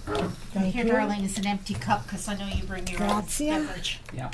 Thank Here, you. darling, is an empty cup because I know you bring your own Grazie. beverage. Yeah.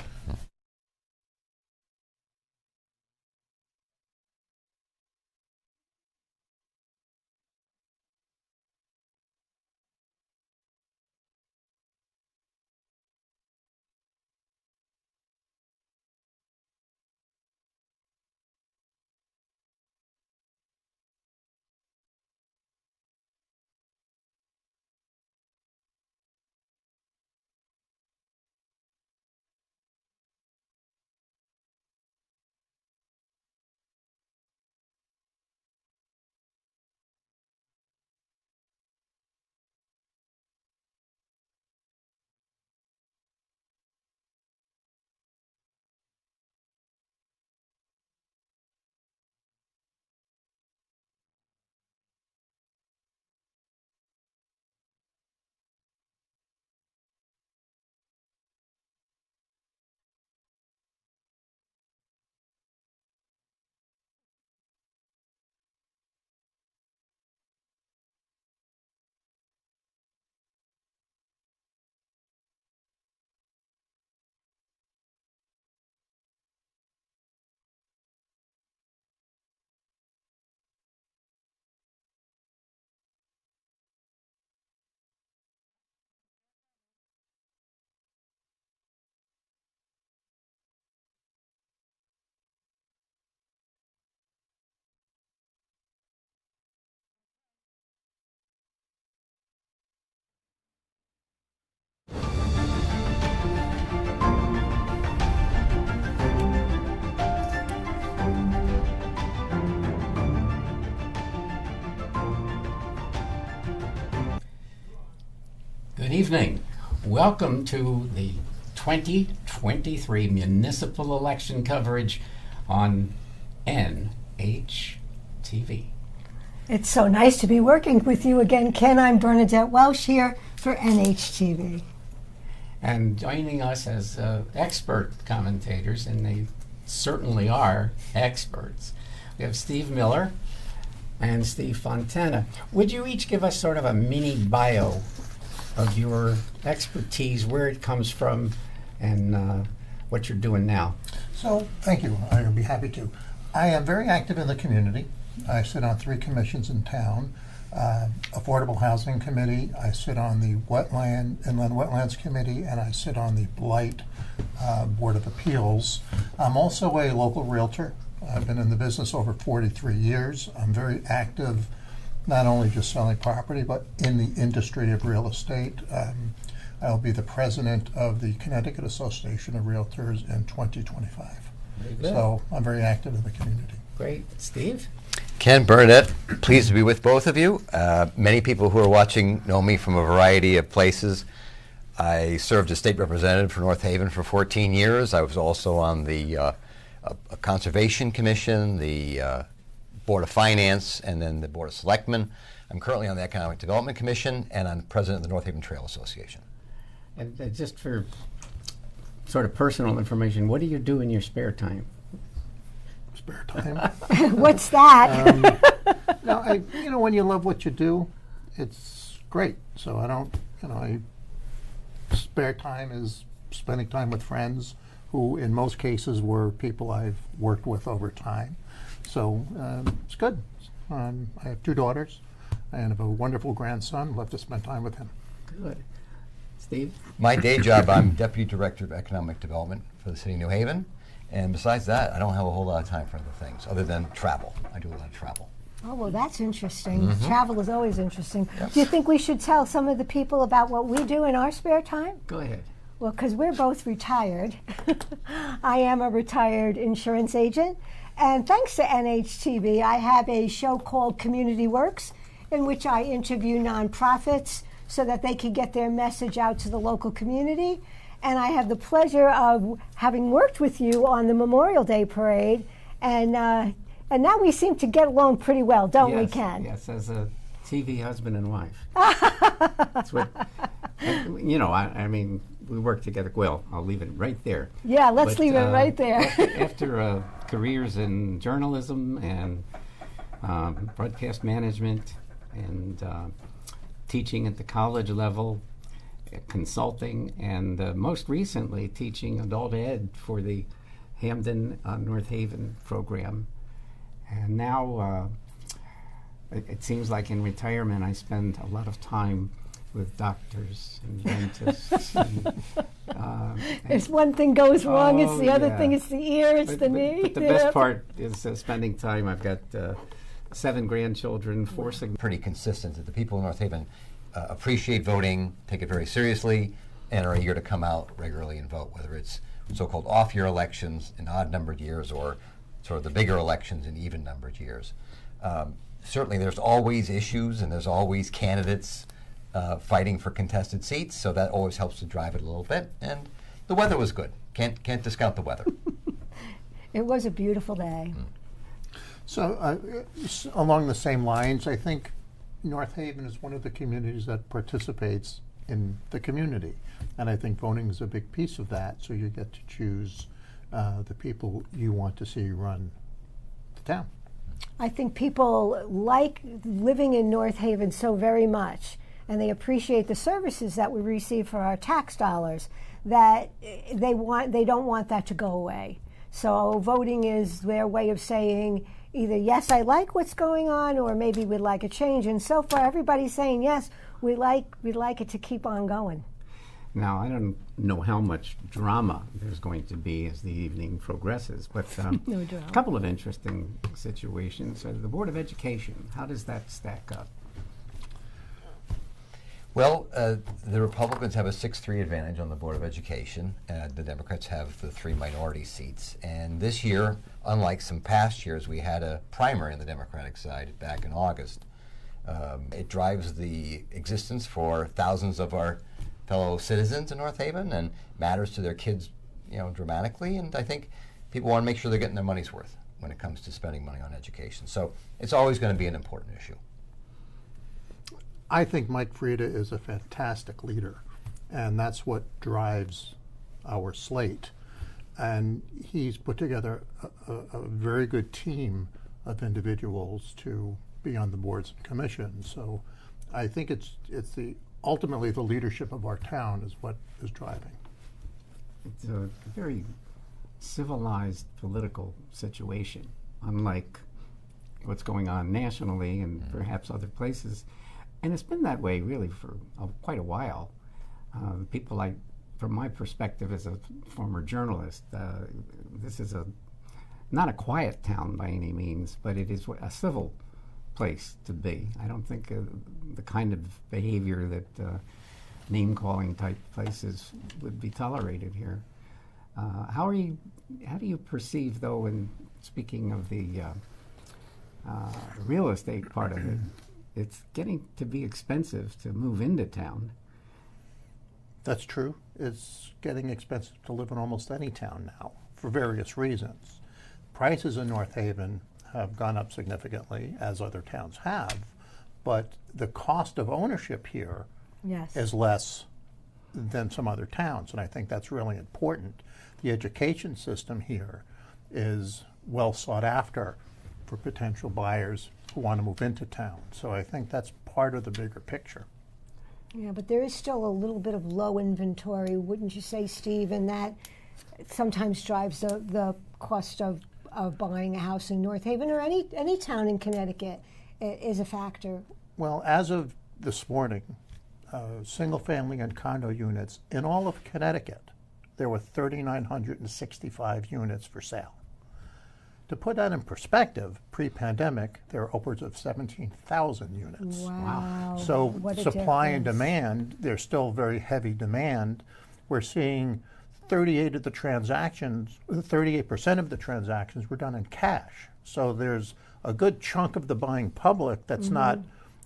Good evening. Welcome to the 2023 municipal election coverage on NHTV. It's so nice to be working with you again, Ken. I'm Bernadette Welsh here for NHTV. And joining us as expert commentators, and they certainly are experts, we have Steve Miller and Steve Fontana. Would you each give us sort of a mini bio of your expertise, where it comes from, and what you're doing now? So, thank you. I'll be happy to. I am very active in the community. I sit on 3 commissions in town. Affordable Housing Committee, I sit on the Inland Wetlands Committee, and I sit on the Blight Board of Appeals. I'm also a local realtor. I've been in the business over 43 years. I'm very active, not only just selling property, but in the industry of real estate. I'll be the president of the Connecticut Association of Realtors in 2025. Very good. So I'm very active in the community. Great. Steve? Ken, Bernadette, pleased to be with both of you. Many people who are watching know me from a variety of places. I served as state representative for North Haven for 14 years. I was also on the Conservation Commission, the Board of Finance, and then the Board of Selectmen. I'm currently on the Economic Development Commission, and I'm president of the North Haven Trail Association. And just for sort of personal information, what do you do in your spare time? Spare time. What's that? No, when you love what you do, it's great. So I don't, spare time is spending time with friends who in most cases were people I've worked with over time. So it's good. I have 2 daughters and have a wonderful grandson. Love to spend time with him. Good. Steve? My day job, I'm Deputy Director of Economic Development for the City of New Haven. And besides that, I don't have a whole lot of time for other things other than travel. I do a lot of travel. Oh, well, that's interesting. Travel is always interesting. Yes. Do you think we should tell some of the people about what we do in our spare time? Go ahead. Well, because we're both retired. I am a retired insurance agent. And thanks to NHTV, I have a show called Community Works, in which I interview nonprofits so that they can get their message out to the local community. And I have the pleasure of having worked with you on the Memorial Day Parade. And now we seem to get along pretty well, don't we, Ken? Yes, as a TV husband and wife. That's what, I mean, we work together. Well, I'll leave it right there. Yeah, let's But, leave it right there. after careers in journalism and broadcast management and teaching at the college level, consulting, and most recently teaching adult ed for the Hamden North Haven program. And now it seems like in retirement I spend a lot of time with doctors and dentists. If one thing goes wrong, it's the other yeah. thing, it's the ear, it's the knee. But the best part is spending time. I've got 7 grandchildren, 4 Pretty consistent that the people in North Haven appreciate voting, take it very seriously, and are eager to come out regularly and vote, whether it's so-called off-year elections in odd-numbered years or sort of the bigger elections in even-numbered years. Certainly there's always issues and there's always candidates fighting for contested seats, so that always helps to drive it a little bit. And the weather was good. Can't discount the weather. It was a beautiful day. So along the same lines, I think North Haven is one of the communities that participates in the community. And I think voting is a big piece of that, so you get to choose the people you want to see run the town. I think people like living in North Haven so very much, and they appreciate the services that we receive for our tax dollars, that they don't want that to go away. So voting is their way of saying either yes, I like what's going on, or maybe we'd like a change. And so far, everybody's saying yes, we'd like it to keep on going. Now, I don't know how much drama there's going to be as the evening progresses, but No drama. a couple of interesting situations. The Board of Education, how does that stack up? Well, the Republicans have a 6-3 advantage on the Board of Education. The Democrats have the 3 minority seats. And this year, unlike some past years, we had a primary on the Democratic side back in August. It drives the existence for thousands of our fellow citizens in North Haven and matters to their kids, dramatically. And I think people want to make sure they're getting their money's worth when it comes to spending money on education. So it's always going to be an important issue. I think Mike Frieda is a fantastic leader, and that's what drives our slate. And he's put together a very good team of individuals to be on the boards and commissions. So I think it's ultimately the leadership of our town is what is driving. It's a very civilized political situation, unlike what's going on nationally and perhaps other places. And it's been that way really for quite a while. People like, from my perspective as a former journalist, this is not a quiet town by any means, but it is a civil place to be. I don't think the kind of behavior that name-calling type places would be tolerated here. How do you perceive, though, in speaking of the real estate part of it, it's getting to be expensive to move into town? That's true. It's getting expensive to live in almost any town now for various reasons. Prices in North Haven have gone up significantly, as other towns have, but the cost of ownership here Yes. is less than some other towns, and I think that's really important. The education system here is well sought after for potential buyers who want to move into town. So I think that's part of the bigger picture. Yeah, but there is still a little bit of low inventory, wouldn't you say, Steve? And that sometimes drives the cost of buying a house in North Haven or any town in Connecticut is a factor. Well, as of this morning, single family and condo units in all of Connecticut, there were 3,965 units for sale. To put that in perspective, pre-pandemic, there are upwards of 17,000 units. Wow. So What a supply and difference. demand, there's still very heavy demand. We're seeing 38% of the transactions were done in cash. So there's a good chunk of the buying public that's not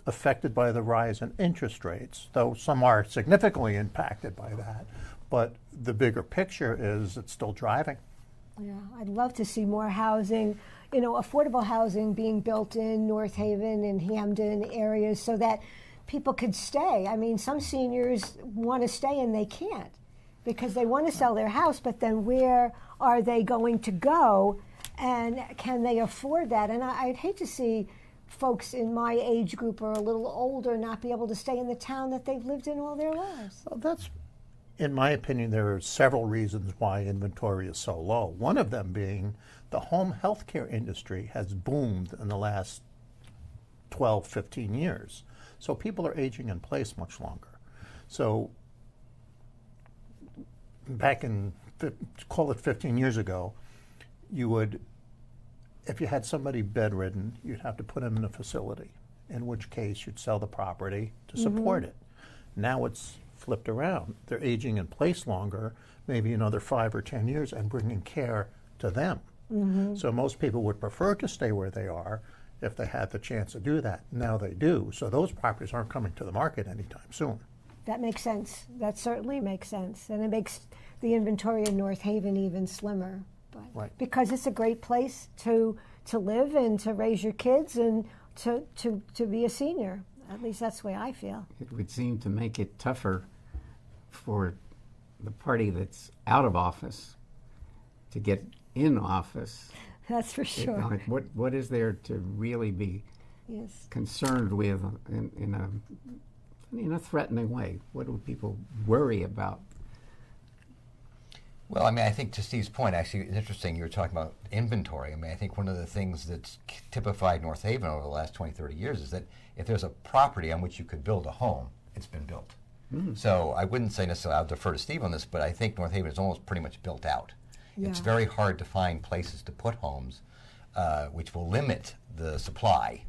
affected by the rise in interest rates, though some are significantly impacted by that. But the bigger picture is it's still driving. Yeah, I'd love to see more housing, affordable housing being built in North Haven and Hamden areas so that people could stay. I mean, some seniors want to stay and they can't because they want to sell their house, but then where are they going to go and can they afford that? And I'd hate to see folks in my age group or a little older not be able to stay in the town that they've lived in all their lives? Well, that's, in my opinion, there are several reasons why inventory is so low. One of them being the home healthcare industry has boomed in the last 12, 15 years. So people are aging in place much longer. So back in, call it 15 years ago, you would, if you had somebody bedridden, you'd have to put them in a facility, in which case you'd sell the property to support it. Now it's flipped around. They're aging in place longer, maybe another 5 or 10 years, and bringing care to them. So most people would prefer to stay where they are if they had the chance to do that. Now they do. So those properties aren't coming to the market anytime soon. That makes sense. That certainly makes sense. And it makes the inventory in North Haven even slimmer. But Right. because it's a great place to live and to raise your kids and to be a senior. At least that's the way I feel. It would seem to make it tougher for the party that's out of office to get in office. That's for sure. Like what is there to really be Yes. concerned with in a threatening way? What do people worry about? Well, I mean, I think to Steve's point, actually, it's interesting you were talking about inventory. I mean, I think one of the things that's typified North Haven over the last 20, 30 years is that if there's a property on which you could build a home, it's been built. So I wouldn't say necessarily, I'll defer to Steve on this, but I think North Haven is almost pretty much built out. It's Yeah. very hard to find places to put homes, which will limit the supply.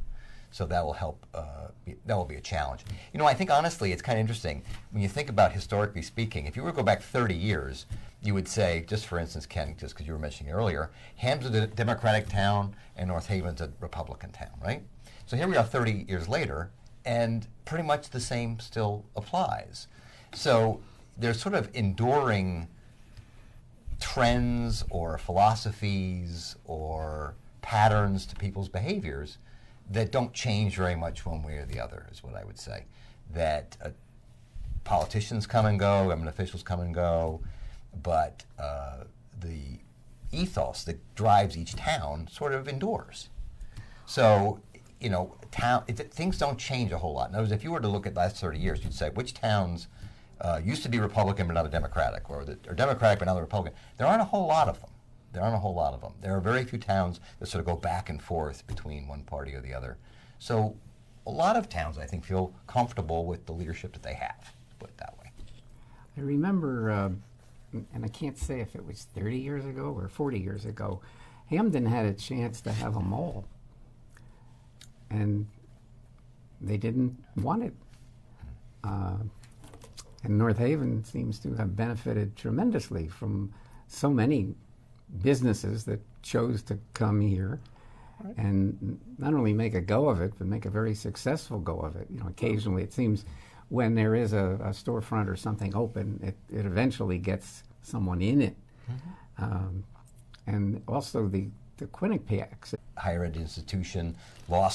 So that will help, that will be a challenge. You know, I think honestly it's kind of interesting. When you think about historically speaking, if you were to go back 30 years, you would say, just for instance, Ken, just because you were mentioning earlier, Hamden's a Democratic town and North Haven's a Republican town, right? So here we are 30 years later, and pretty much the same still applies. So there's sort of enduring trends or philosophies or patterns to people's behaviors that don't change very much one way or the other, is what I would say. That politicians come and go, government officials come and go, but the ethos that drives each town sort of endures. So, you know, things don't change a whole lot. In other words, if you were to look at the last 30 years, you'd say which towns used to be Republican but now they're Democratic, or Democratic but now they're Republican. There aren't a whole lot of them. There are very few towns that sort of go back and forth between one party or the other. So a lot of towns, I think, feel comfortable with the leadership that they have, to put it that way. I remember, and I can't say if it was 30 years ago or 40 years ago, Hamden had a chance to have a mall, and they didn't want it. And North Haven seems to have benefited tremendously from so many businesses that chose to come here and not only make a go of it, but make a very successful go of it. You know, occasionally it seems when there is a storefront or something open, it eventually gets someone in it. And also the Quinnipiacs. Higher ed institution, law